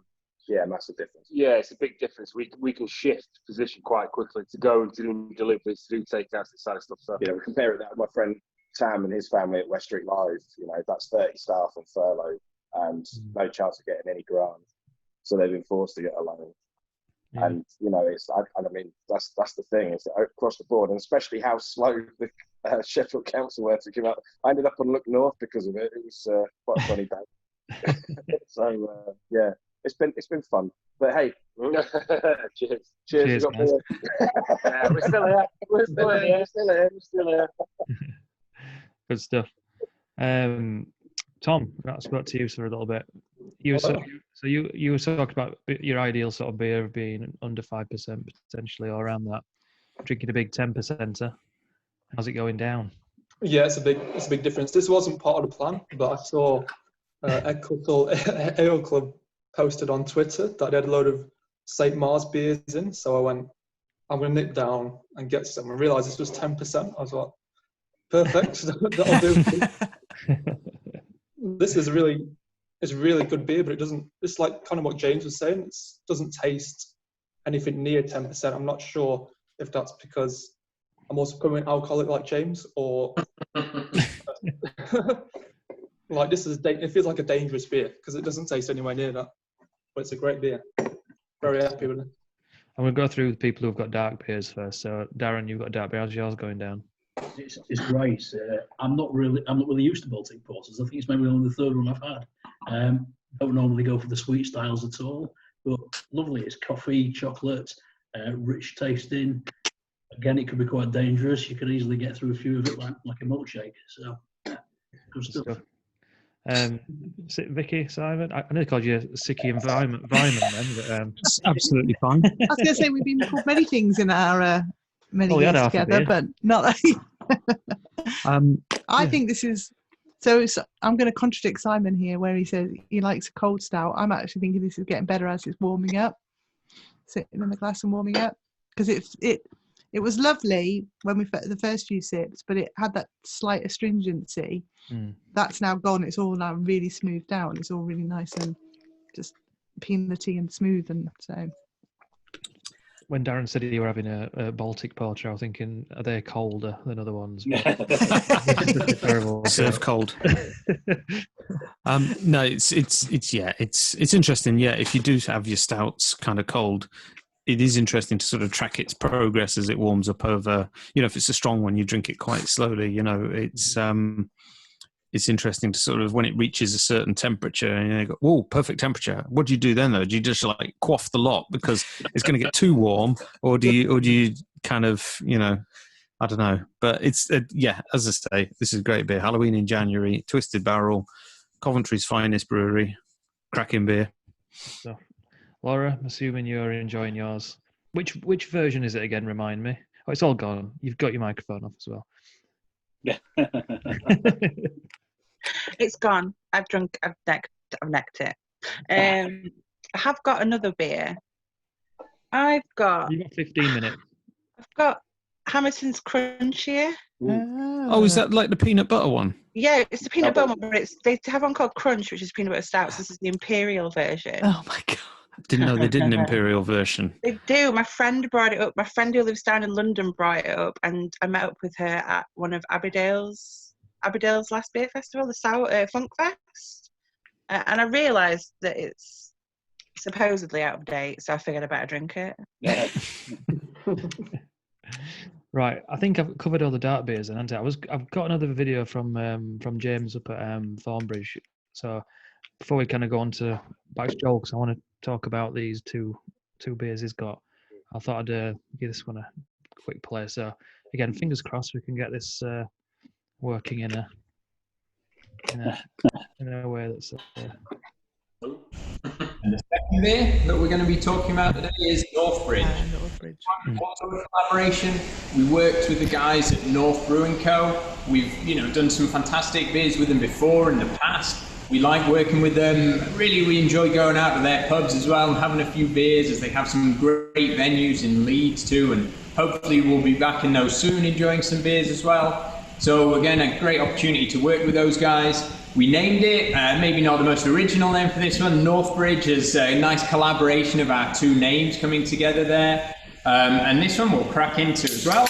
Yeah, massive difference. Yeah, it's a big difference. We can shift position quite quickly to go and do deliveries, to do takeouts, this kind of stuff. So. You know, compare that with my friend Sam and his family at West Street Live. You know, that's 30 staff on furlough and no chance of getting any grant. So they've been forced to get a loan. Yeah. And, you know, I mean, that's the thing. It's across the board, and especially how slow the Sheffield Council were to give up. I ended up on Look North because of it. It was quite a funny day. So, yeah. It's been fun, but hey, cheers, guys. We're still here. We're still here. Good stuff. Tom, I spoke to you for a little bit. You were talking about your ideal sort of beer being under 5% potentially, or around that. Drinking a big 10%er. How's it going down? Yeah, it's a big difference. This wasn't part of the plan, but I saw Ale Club posted on Twitter that they had a load of St. Mars beers in. So I went, I'm going to nip down and get some. I realised this was 10%. I was like, perfect. That'll do. This is really good beer, but it's like kind of what James was saying. It doesn't taste anything near 10%. I'm not sure if that's because I'm also becoming alcoholic like James, or like it feels like a dangerous beer because it doesn't taste anywhere near that. But it's a great beer. Very happy with it. I'm going to go through the people who've got dark beers first. So, Darren, you've got dark beer. How's yours going down? It's great. I'm not really used to Baltic porters. I think it's maybe only the third one I've had. Don't normally go for the sweet styles at all, but lovely. It's coffee, chocolate, rich tasting. Again, it could be quite dangerous. You could easily get through a few of it like a milkshake. So, good stuff. Vicky, Simon, I nearly called you Sicky and Vyman then, but it's absolutely fine. I was going to say we've been called many things in our many years together, but not. I think this is so. I'm going to contradict Simon here, where he says he likes a cold stout. I'm actually thinking this is getting better as it's warming up, sitting in the glass and warming up, because it was lovely when we the first few sips, but it had that slight astringency. That's now gone. It's all now really smoothed out. It's all really nice and just peanutty and smooth. And so, when Darren said you were having a Baltic porter, I was thinking, are they colder than other ones? Terrible. Serve cold. No, it's interesting. Yeah, if you do have your stouts kind of cold, it is interesting to sort of track its progress as it warms up over, if it's a strong one, you drink it quite slowly, it's interesting to sort of, when it reaches a certain temperature and you go, whoa, perfect temperature. What do you do then though? Do you just like quaff the lot because it's going to get too warm, or do you kind of, I don't know, but it's, as I say, this is great beer. Halloween in January, Twisted Barrel, Coventry's finest brewery, cracking beer. So, Laura, I'm assuming you're enjoying yours. Which version is it again? Remind me. Oh, it's all gone. You've got your microphone off as well. Yeah. It's gone. I've necked it. I have got another beer. I've got You got 15 minutes. I've got Hamilton's Crunch here. Oh, is that like the peanut butter one? Yeah, it's the peanut butter one, but they have one called Crunch, which is peanut butter stout. So this is the imperial version. Oh my god! Didn't know they did an imperial version. They do. My friend brought it up. My friend who lives down in London brought it up, and I met up with her at one of Aberdale's last beer festival, the Funk Fest, and I realised that it's supposedly out of date, so I figured I better drink it. Yeah. Right, I think I've covered all the dark beers, and I've got another video from James up at Thornbridge. So before we kind of go on to back to Joel, because I want to talk about these two beers he's got, I thought I'd give this one a quick play. So again, fingers crossed we can get this working in a way that's. And the second beer that we're going to be talking about today is Northbridge. Northbridge. Also a collaboration. We worked with the guys at North Brewing Co. We've done some fantastic beers with them before in the past. We like working with them. Really, we enjoy going out to their pubs as well and having a few beers, as they have some great venues in Leeds too. And hopefully we'll be back in those soon, enjoying some beers as well. So again, a great opportunity to work with those guys. We named it, maybe not the most original name for this one, Northbridge, as a nice collaboration of our two names coming together there. And this one we'll crack into as well.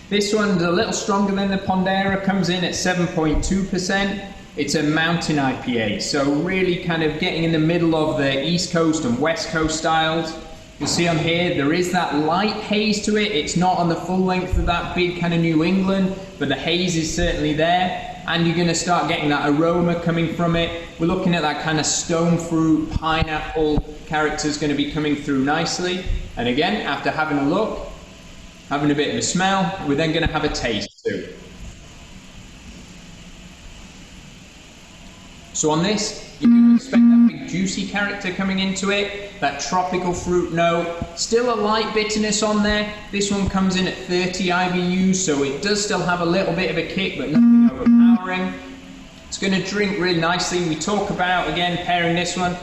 This one's a little stronger than the Pondera, comes in at 7.2%. It's a mountain IPA, so really kind of getting in the middle of the East Coast and West Coast styles. You'll see on here, there is that light haze to it. It's not on the full length of that big kind of New England, but the haze is certainly there. And you're going to start getting that aroma coming from it. We're looking at that kind of stone fruit, pineapple characters going to be coming through nicely. And again, after having a look, having a bit of a smell, we're then going to have a taste too. So on this, you can expect that big juicy character coming into it, that tropical fruit note, still a light bitterness on there. This one comes in at 30 IBUs, so it does still have a little bit of a kick, but nothing overpowering. It's going to drink really nicely. We talk about, again, pairing this one,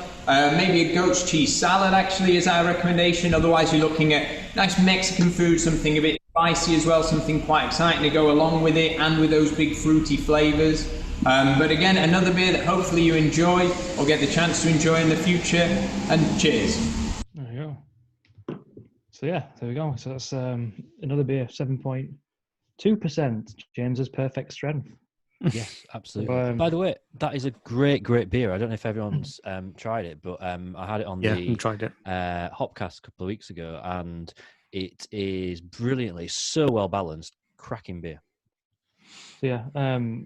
maybe a goat's cheese salad actually is our recommendation. Otherwise, you're looking at nice Mexican food, something a bit spicy as well, something quite exciting to go along with it, and with those big fruity flavors. But again, another beer that hopefully you enjoy or get the chance to enjoy in the future. And cheers. There you go. So yeah, there we go. So that's another beer, 7.2%. James's perfect strength. Yes, absolutely. By the way, that is a great beer. I don't know if everyone's tried it, but I had it on the tried it. Hopcast a couple of weeks ago, and it is brilliantly, so well balanced, cracking beer. Yeah. I'm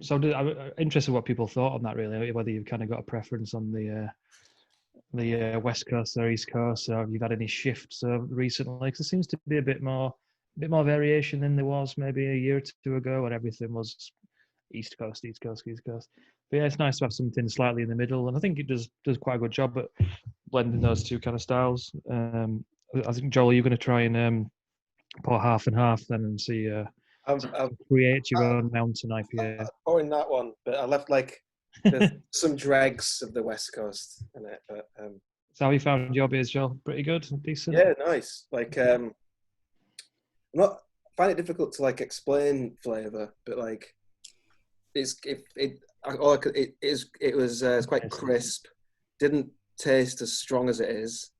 interested in what people thought on that. Really, whether you've kind of got a preference on the West Coast or East Coast, or have you had any shifts recently? Because there seems to be a bit more variation than there was maybe a year or two ago, when everything was East Coast. But yeah, it's nice to have something slightly in the middle, and I think it does quite a good job at blending those two kind of styles. I think, Joel, you're going to try and pour half and half then, and see. Create your own mountain IPA. I'm pouring that one, but I left some dregs of the West Coast in it. But so how you found your beers, Joel? Pretty good, decent. Yeah, nice. I find it difficult to explain flavour, but it's quite crisp. Didn't taste as strong as it is,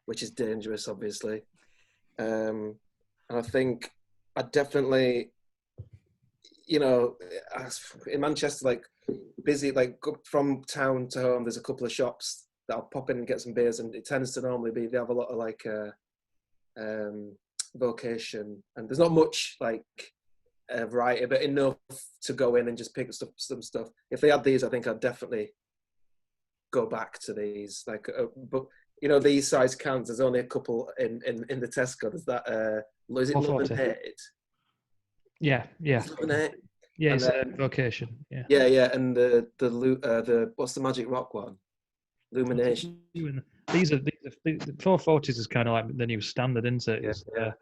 which is dangerous, obviously. And I think I definitely, in Manchester, busy, from town to home, there's a couple of shops that I'll pop in and get some beers, and it tends to normally be, they have a lot of vocation, and there's not much variety, but enough to go in and just pick some stuff. If they had these, I think I'd definitely go back to these. But these size cans, there's only a couple in the Tesco. There's that. Is it Lemonade? Yeah. Lemonade. Yeah, it's vocation. Yeah. Yeah, and the what's the Magic Rock one? Illumination. These are the 440s is kind of like the new standard, isn't it? Yeah.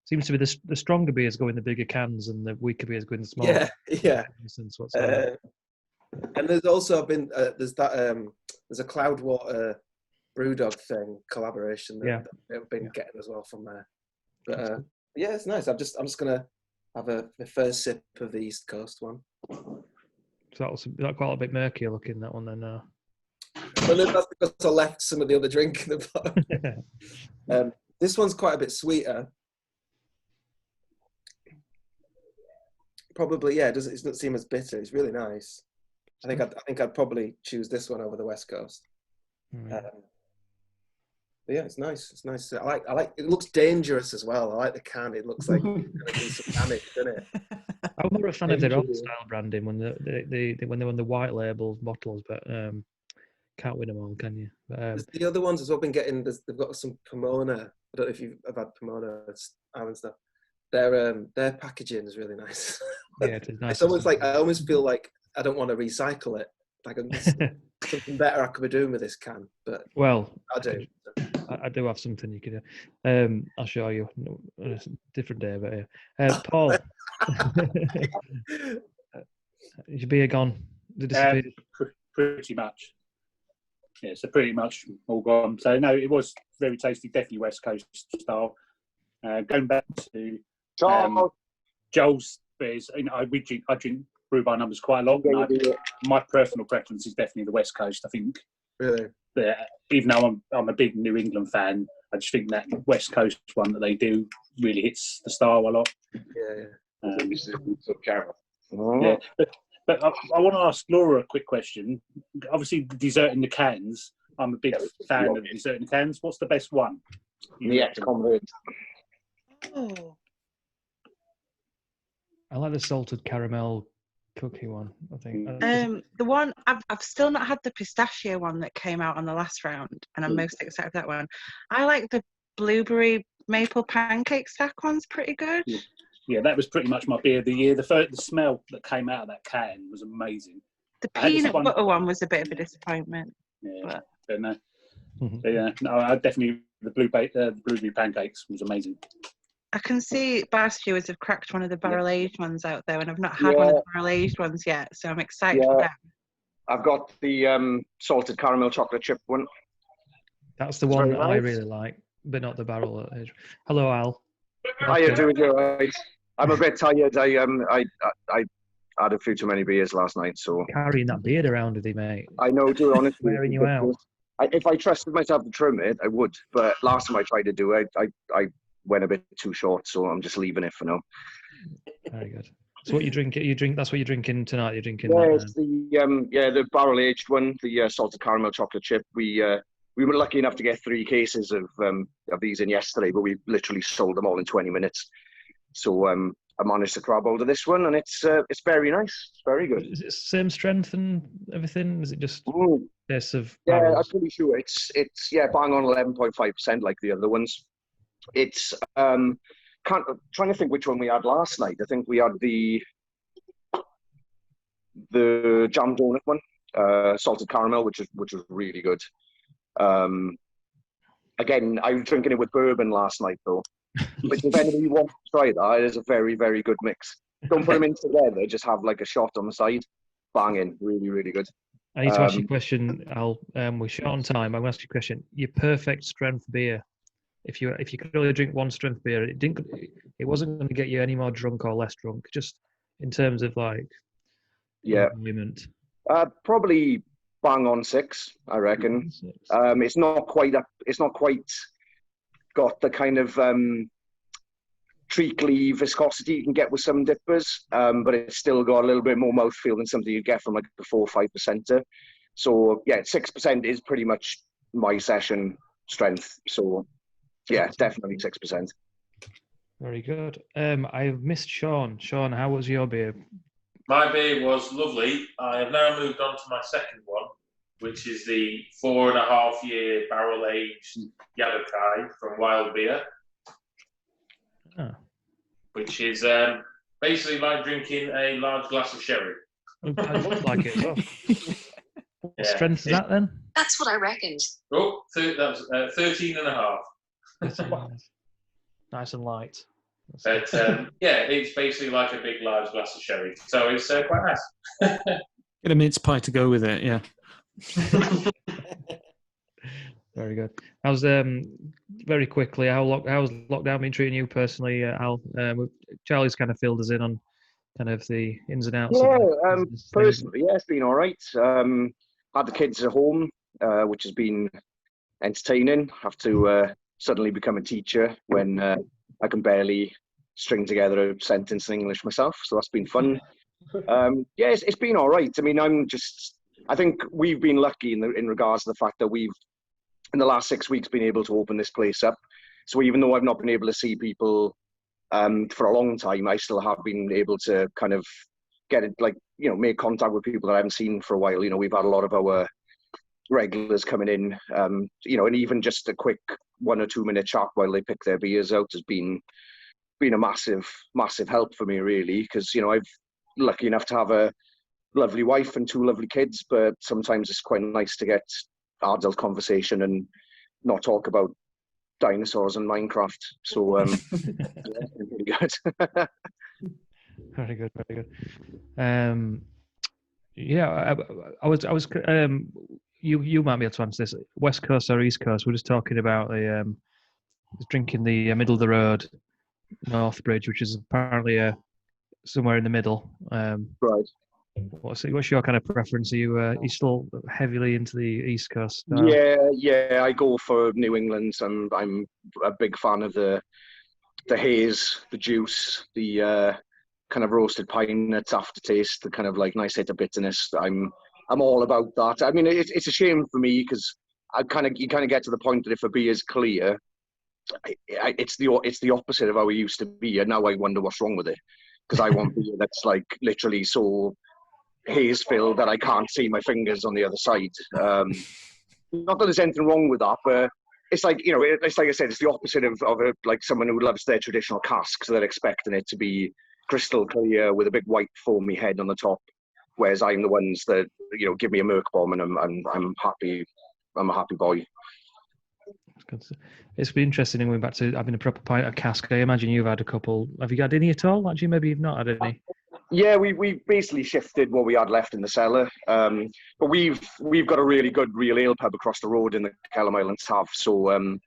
Seems to be the stronger beers go in the bigger cans, and the weaker beers go in the smaller. Yeah. And there's also been there's a Cloudwater Brewdog thing collaboration that I've been getting as well from there. But yeah, it's nice. I'm just gonna have the first sip of the East Coast one. So that quite a bit murkier looking, that one then. Well, no, that's because I left some of the other drink in the bar. This one's quite a bit sweeter. Probably, yeah. It doesn't seem as bitter. It's really nice. I think I'd probably choose this one over the West Coast. But yeah, it's nice. It's nice. I like. It looks dangerous as well. I like the can. It looks like it's gonna do some damage, doesn't it? I'm more a fan of their own style branding when they're on the white labels bottles, but can't win them all, can you? But, the other ones as well. Been getting. They've got some Pomona. I don't know if you've had Pomona and stuff. Their packaging is really nice. Yeah, it is nice. It's almost like I almost feel like I don't want to recycle it. Like something better I could be doing with this can. But well, I do. I do have something you could do. I'll show you on a different day. But yeah. Paul, is your beer gone? Pretty much. Yeah, so pretty much all gone. So no, it was very tasty, definitely West Coast style. Going back to Joel's beers, I drink brew by numbers quite a lot. My personal preference is definitely the West Coast. I think, really, even though I'm a big New England fan, I just think that West Coast one that they do really hits the style a lot. Yeah. Yeah, but I want to ask Laura a quick question. Obviously, the dessert in the cans. I'm a big fan of dessert in the cans. What's the best one? The ex-convict. Oh. I like the salted caramel cookie one. I think. The one I've still not had the pistachio one that came out on the last round, and I'm most excited for that one. I like the blueberry maple pancake stack one's pretty good. Yeah, that was pretty much my beer of the year. The smell that came out of that can was amazing. The peanut butter one was a bit of a disappointment. Yeah, but no. But yeah, no, I definitely the blueberry pancakes was amazing. I can see bar stewards have cracked one of the barrel aged ones out there, and I've not had one of the barrel aged ones yet, so I'm excited for that. I've got the salted caramel chocolate chip one. That's the one that I really like, but not the barrel aged. Hello, Al. How you doing? You right? I'm a bit tired. I had a few too many beers last night, so carrying that beard around with you, mate. I know, to be honest, wearing you out. If I trusted myself to trim it, I would. But last time I tried to do it, I went a bit too short, so I'm just leaving it for now. Very good. So what you drink? That's what you're drinking tonight. You're drinking. Yeah, it's the barrel aged one, the salted caramel chocolate chip. We were lucky enough to get 3 cases of these in yesterday, but we literally sold them all in 20 minutes. So I managed to grab hold of this one, and it's very nice. It's very good. Is it same strength and everything? Is it just this of? Yeah, barrels? I'm pretty sure it's bang on 11.5% like the other ones. It's trying to think which one we had last night. I think we had the jam donut one, salted caramel, which was really good. Again, I was drinking it with bourbon last night though. But if anybody wants to try that, it is a very, very good mix. Don't put them in together, just have like a shot on the side. Banging, really, really good. I need to ask you a question, Al. We're short on time. I'm going to ask you a question. Your perfect strength beer. If you could only drink one strength beer, it wasn't going to get you any more drunk or less drunk. Just in terms of like enjoyment. Probably bang on 6, I reckon. 6. It's not quite got the kind of treacly viscosity you can get with some dippers, but it's still got a little bit more mouthfeel than something you get from like the 4 or 5%. So yeah, 6% is pretty much my session strength. So yeah, definitely 6%. Very good. I've missed Sean. Sean, how was your beer? My beer was lovely. I have now moved on to my second one, which is the 4.5-year barrel-aged Yadokai from Wild Beer, which is basically like drinking a large glass of sherry. I look like it as well. What strength is that then? That's what I reckoned. Oh, that was 13.5. Nice and light. But it's basically like a big large glass of sherry, so it's quite nice. Get a mince pie to go with it. Yeah. Very good. How's very quickly? How's lockdown been treating you personally, Al? Charlie's kind of filled us in on kind of the ins and outs. Yeah, of this thing. personally, yeah, it's been all right. Had the kids at home, which has been entertaining. Have to suddenly become a teacher when I can barely string together a sentence in English myself. So that's been fun. Yeah, it's been all right. I mean, I think we've been lucky in regards to the fact that we've, in the last 6 weeks, been able to open this place up. So even though I've not been able to see people for a long time, I still have been able to kind of get it, like, you know, make contact with people that I haven't seen for a while. You know, we've had a lot of our regulars coming in, you know, and even just a quick 1 or 2 minute chat while they pick their beers out has been a massive help for me, really, because, you know, I've lucky enough to have a lovely wife and 2 lovely kids, but sometimes it's quite nice to get adult conversation and not talk about dinosaurs and Minecraft. So yeah, it's been pretty good. Very good, very good. Yeah, I was you might be able to answer this. West Coast or East Coast? We're just talking about the drinking the middle of the road North Bridge, which is apparently somewhere in the middle. Right. What's your kind of preference? Are you still heavily into the East Coast? Yeah, I go for New England. I'm a big fan of the haze, the juice, the kind of roasted pine nuts aftertaste, the kind of like nice hit of bitterness. I'm all about that. I mean, it's a shame for me because you kind of get to the point that if a beer is clear, it's the opposite of how it used to be, and now I wonder what's wrong with it, because I want beer that's like literally so haze filled that I can't see my fingers on the other side. Not that there's anything wrong with that, but it's like, you know, it's like I said, it's the opposite of like someone who loves their traditional cask, so they're expecting it to be crystal clear with a big white foamy head on the top, whereas I'm the ones that, you know, give me a Merc bomb and I'm happy. I'm a happy boy. It's been interesting going back to having a proper pint of cask. I imagine you've had a couple. Have you had any at all? Actually, maybe you've not had any. Yeah, we basically shifted what we had left in the cellar, but we've got a really good real ale pub across the road in the Kellam Islands Tave. So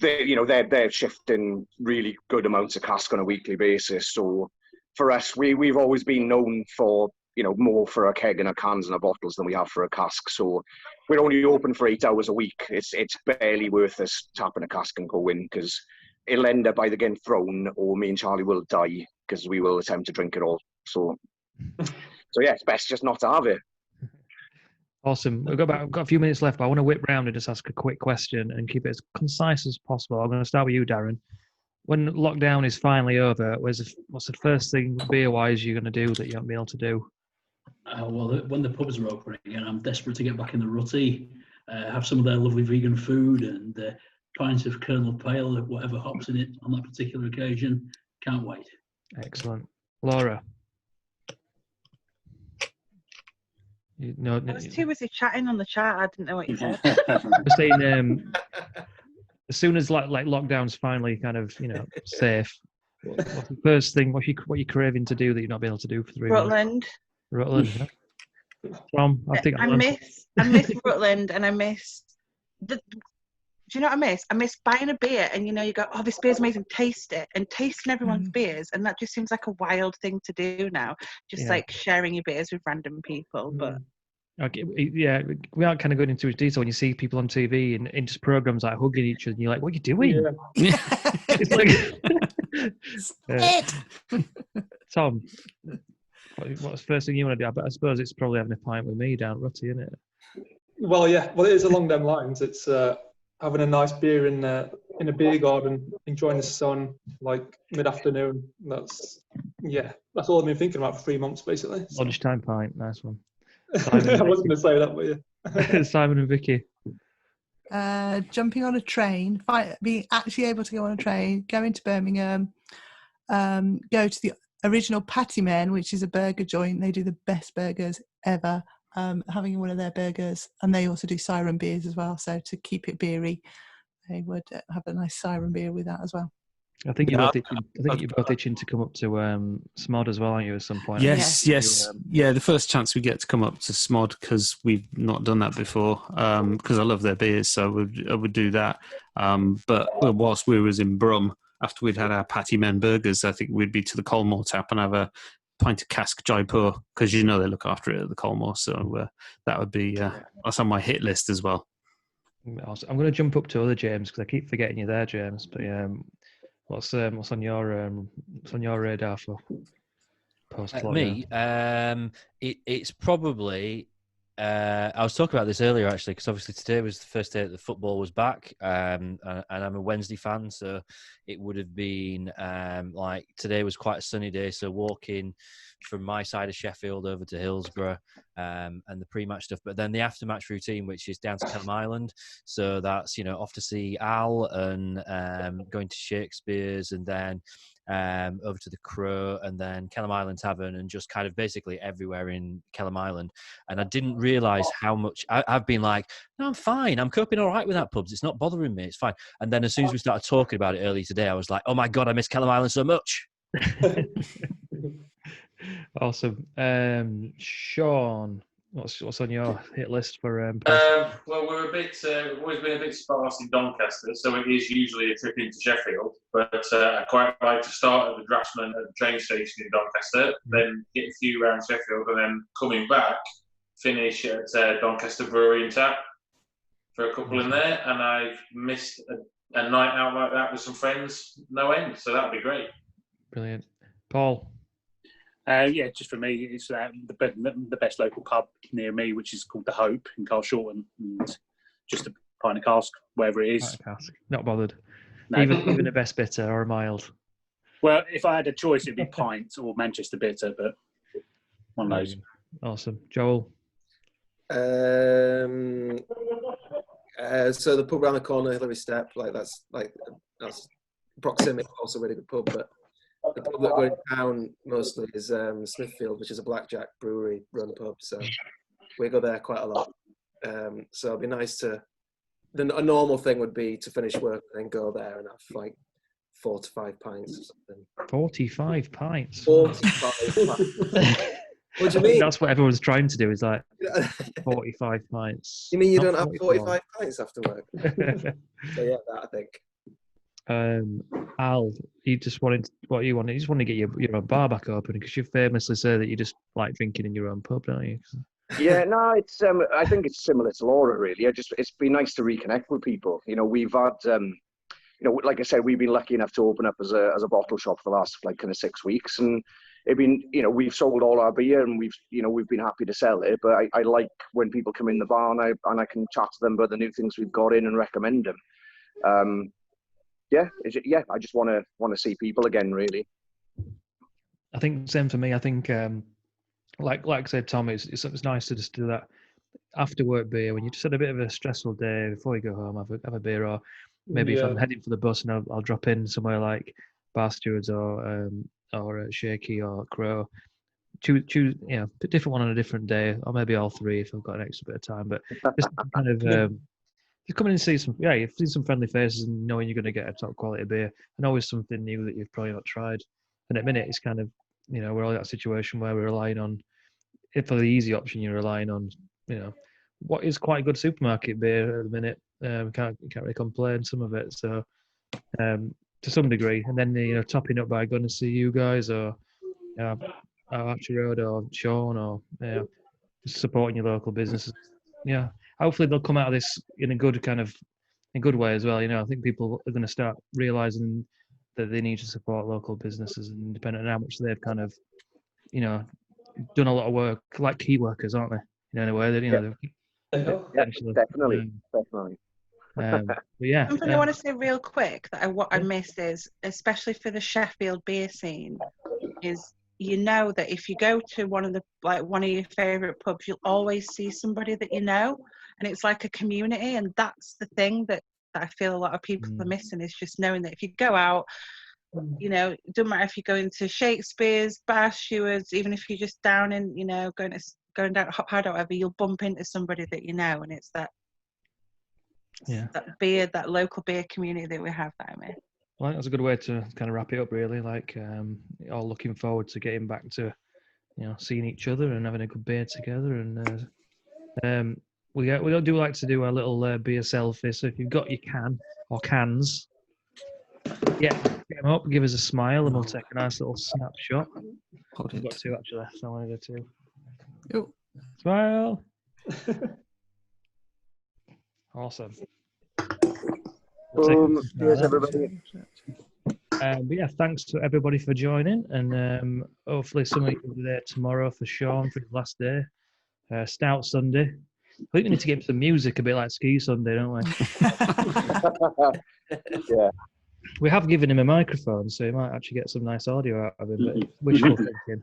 they're shifting really good amounts of cask on a weekly basis. So for us, we've always been known for, you know, more for a keg and a cans and a bottles than we have for a cask. So we're only open for 8 hours a week. It's barely worth us tapping a cask and going, because it'll end up either getting thrown or me and Charlie will die because we will attempt to drink it all. So yeah, it's best just not to have it. Awesome. We've got a few minutes left, but I want to whip round and just ask a quick question and keep it as concise as possible. I'm going to start with you, Darren. When lockdown is finally over, what's the first thing beer-wise you're going to do that you haven't been able to do? Well, when the pubs are opening again, I'm desperate to get back in the rutty, have some of their lovely vegan food and pints of Colonel Pale, whatever hops in it on that particular occasion. Can't wait. Excellent. Laura? I was too busy chatting on the chat. I didn't know what you said. I was saying, as soon as like lockdown's finally kind of, you know, safe, what's the first thing? What you craving to do that you're not able to do for 3 months? Rutland. Yeah. Tom, I miss Rutland, and I miss the. Do you know what I miss? I miss buying a beer and, you know, you go, oh, this beer's amazing, taste it, and tasting everyone's beers, and that just seems like a wild thing to do now. Just like sharing your beers with random people, but. Okay, yeah, we aren't kind of going into much detail when you see people on TV and in just programs like hugging each other, and you're like, "What are you doing?" Yeah. It's like, Tom, what's the first thing you want to do? I suppose it's probably having a pint with me down Rutty, isn't it? Well, yeah. Well, it is along them lines. It's having a nice beer in a beer garden, enjoying the sun, like mid-afternoon. That's all I've been thinking about for 3 months, basically. Lunchtime pint, nice one. I wasn't going to say that, but yeah. Simon and Vicky. Jumping on a train, being actually able to go on a train, go into Birmingham, go to the original Patty Men, which is a burger joint. They do the best burgers ever. Having one of their burgers, and they also do Siren beers as well. So to keep it beery, they would have a nice Siren beer with that as well. I think Yeah, you're both itching to come up to Smod as well, aren't you? At some point. Yes, yes, yeah. The first chance we get to come up to Smod, because we've not done that before. Because I love their beers, so I would do that. But whilst we was in Brum, after we'd had our Patty Men burgers, I think we'd be to the Colmore tap and have a pint of cask Jaipur, because they look after it at the Colmore. So that would be that's on my hit list as well. Awesome. I'm going to jump up to other James because I keep forgetting you there, James. But what's on your radar for post me? It's probably. I was talking about this earlier actually, because obviously today was the first day that the football was back, and I'm a Wednesday fan, so it would have been like today was quite a sunny day, so walking from my side of Sheffield over to Hillsborough, and the pre-match stuff, but then the after-match routine, which is down to Kelham Island, so that's off to see Al and going to Shakespeare's, and then over to the Crow, and then Kelham Island Tavern, and just kind of basically everywhere in Kelham Island. And I didn't realise how much I've been like, no, I'm fine. I'm coping all right with that pubs. It's not bothering me. It's fine. And then as soon as we started talking about it earlier today, I was like, oh my God, I miss Kelham Island so much. Awesome. Sean, what's on your hit list for? Well, we've always been a bit sparse in Doncaster, so it is usually a trip into Sheffield. But I quite like to start at the Draftsman at the train station in Doncaster, then get a few around Sheffield, and then coming back, finish at Doncaster Brewery and Tap for a couple in there. And I've missed a night out like that with some friends, no end. So that'd be great. Brilliant, Paul. Yeah, just for me, it's the best local pub near me, which is called the Hope in Carlshorten, and just a pint of cask, wherever it is. Not bothered. No. Even a best bitter or a mild. Well, if I had a choice, it'd be pint or Manchester bitter, but one of those. Awesome, Joel. So the pub around the corner, Hillary Step, that's proximity, also a really good pub, but the pub that we're in town mostly is Smithfield, which is a blackjack brewery run pub. So we go there quite a lot. So it'd be nice to. A normal thing would be to finish work and then go there and have like 4 to 5 pints or something. 45 pints. 45 pints. What do you mean? That's what everyone's trying to do. Is like 45 pints. You mean you don't have 45 pints after work? So yeah, that I think. Al, you just wanted what you wanted. You just want to get your own bar back open, because you famously say that you just like drinking in your own pub, don't you? Yeah, no, it's. I think it's similar to Laura, really. It's been nice to reconnect with people. We've had, like I said, we've been lucky enough to open up as a bottle shop for the last kind of 6 weeks, and it's been, we've sold all our beer, and we've been happy to sell it. But I like when people come in the bar and I can chat to them about the new things we've got in and recommend them. I just want to see people again, really. I think same for me. I think, like I said, Tom, it's nice to just do that after work beer when you just had a bit of a stressful day before you go home. Have a beer, or maybe if I'm heading for the bus and I'll drop in somewhere like Bar Stewards or Shaky or Crow. Choose a different one on a different day, or maybe all three if I've got an extra bit of time. But just kind of. You come in and see you see some friendly faces, and knowing you're going to get a top quality beer, and always something new that you've probably not tried. And at the minute, it's kind of, we're all in that situation where we're relying on, if for the easy option, you're relying on, what is quite good supermarket beer at the minute. Can't really complain some of it. So to some degree, and then topping up by going to see you guys or Archie Road or Sean or supporting your local businesses. Yeah. Hopefully they'll come out of this in a good way as well. I think people are going to start realizing that they need to support local businesses, and depending on how much they've kind of, done a lot of work, like key workers, aren't they? In a way that definitely. But yeah. Something I want to say real quick that what I miss is, especially for the Sheffield beer scene, is that if you go to one of your favourite pubs, you'll always see somebody that and it's like a community, and that's the thing that I feel a lot of people are missing, is just knowing that if you go out, it doesn't matter if you're going to Shakespeare's, Bar Stewards, even if you're just down in, going down Hopcast or whatever, you'll bump into somebody that and it's that beer, that local beer community that we have that I miss. Well, I think that's a good way to kind of wrap it up, really. Like, all looking forward to getting back to, seeing each other and having a good beer together. And we do like to do a little beer selfie. So if you've got your can or cans, get them up, give us a smile, and we'll take a nice little snapshot. I've got two actually, so I want to go two. Cool. Smile. Awesome. Cheers, everybody. But yeah, thanks to everybody for joining, and hopefully some of you will be there tomorrow for Sean for his last day. Stout Sunday. I think we need to get some music a bit like Ski Sunday, don't we? Yeah. We have given him a microphone, so he might actually get some nice audio out of him, but wishful thinking.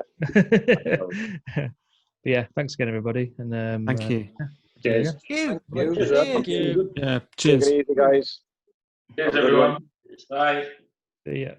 But yeah, thanks again, everybody. And Thank you. Cheers. Thank you. Yeah, Take cheers. it easy, guys. Cheers, everyone. Bye. See ya.